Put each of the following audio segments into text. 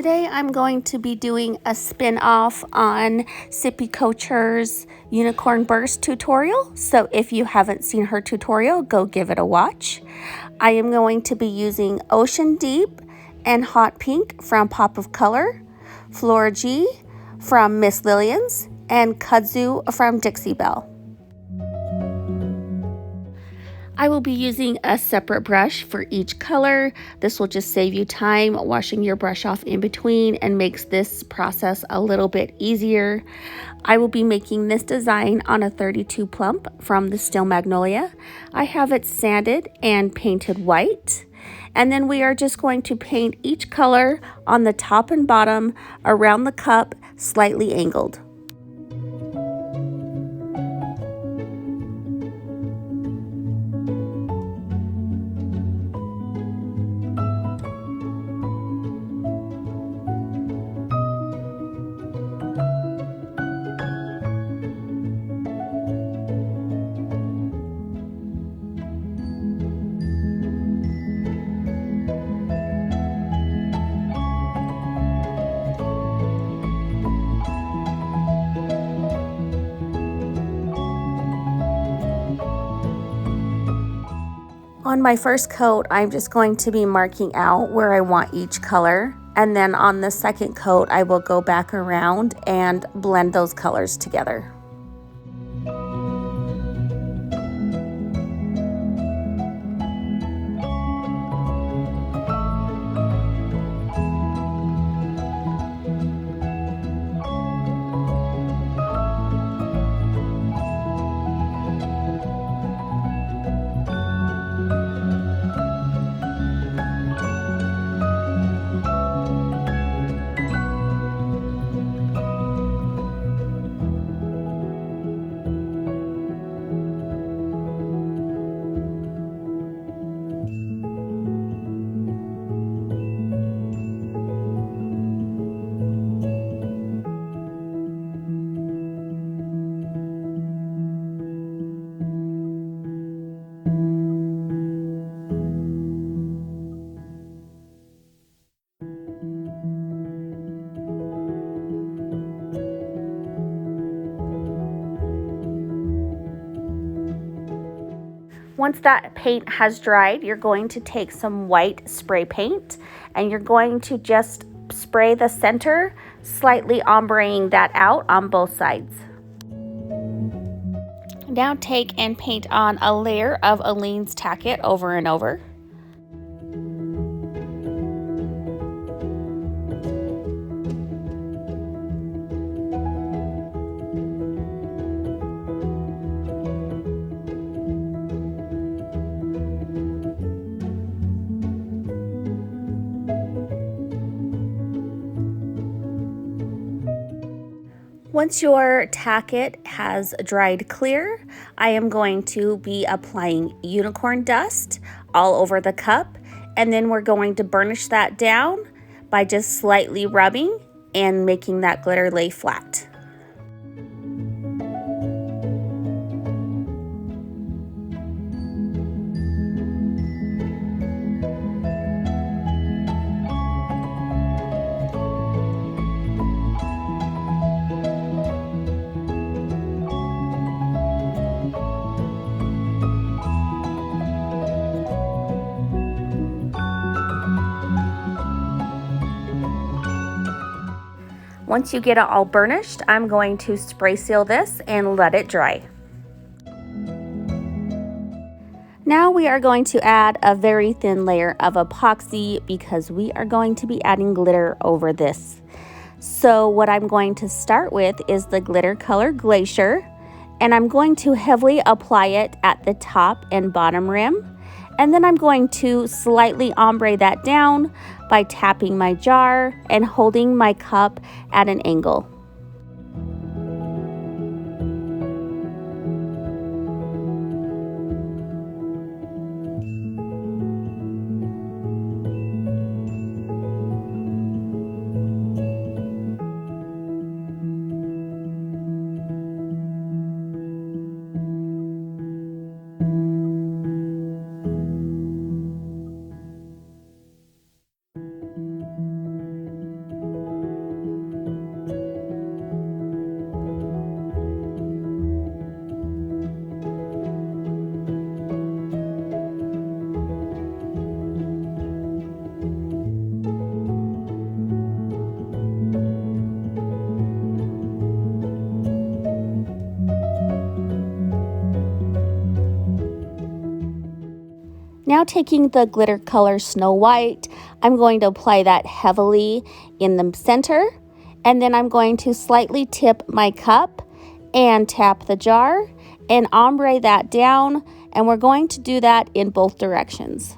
Today I'm going to be doing a spin-off on Sippy Kocher's Unicorn Burst tutorial. So if you haven't seen her tutorial, go give it a watch. I am going to be using Ocean Deep and Hot Pink from Pop of Color, Flora G from Miss Lillian's, and Kudzu from Dixie Belle. I will be using a separate brush for each color. This will just save you time washing your brush off in between and makes this process a little bit easier. I will be making this design on a 32 plump from the Still Magnolia. I have it sanded and painted white. And then we are just going to paint each color on the top and bottom around the cup, slightly angled. On my first coat, I'm just going to be marking out where I want each color. And then on the second coat, I will go back around and blend those colors together. Once that paint has dried, you're going to take some white spray paint and you're going to just spray the center, slightly ombreing that out on both sides. Now take and paint on a layer of Aleene's Tack-It over and over. Once your Tack-It has dried clear, I am going to be applying unicorn dust all over the cup, and then we're going to burnish that down by just slightly rubbing and making that glitter lay flat. Once you get it all burnished, I'm going to spray seal this and let it dry. Now we are going to add a very thin layer of epoxy because we are going to be adding glitter over this. So what I'm going to start with is the glitter color Glacier, and I'm going to heavily apply it at the top and bottom rim. And then I'm going to slightly ombre that down by tapping my jar and holding my cup at an angle. Now taking the glitter color Snow White, I'm going to apply that heavily in the center, and then I'm going to slightly tip my cup and tap the jar and ombre that down, and we're going to do that in both directions.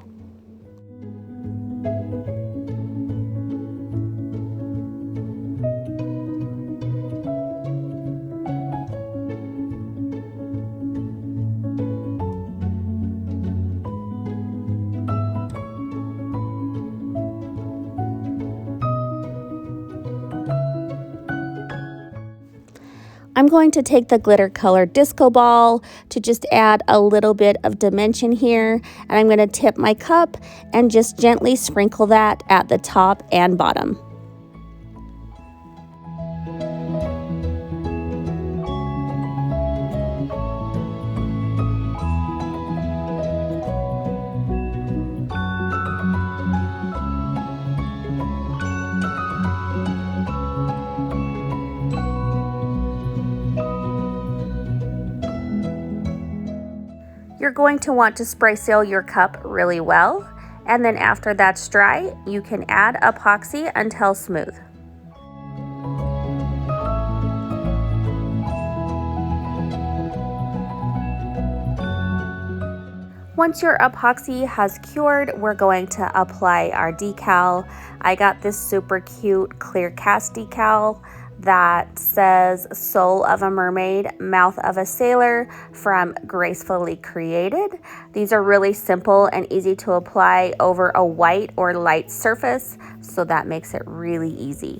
I'm going to take the glitter color disco ball to just add a little bit of dimension here, and I'm going to tip my cup and just gently sprinkle that at the top and bottom. You're going to want to spray seal your cup really well, and then after that's dry, you can add epoxy until smooth. Once your epoxy has cured, we're going to apply our decal. I got this super cute clear cast decal that says Soul of a Mermaid, Mouth of a Sailor from Gracefully Created. These are really simple and easy to apply over a white or light surface, so that makes it really easy.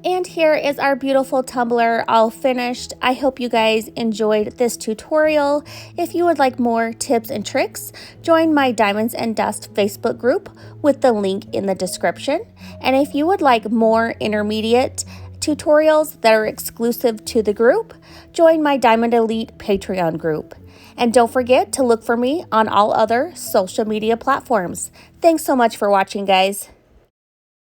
And here is our beautiful tumbler all finished. I hope you guys enjoyed this tutorial. If you would like more tips and tricks, join my Diamonds and Dust Facebook group with the link in the description. And if you would like more intermediate tutorials that are exclusive to the group, join my Diamond Elite Patreon group. And don't forget to look for me on all other social media platforms. Thanks so much for watching, guys.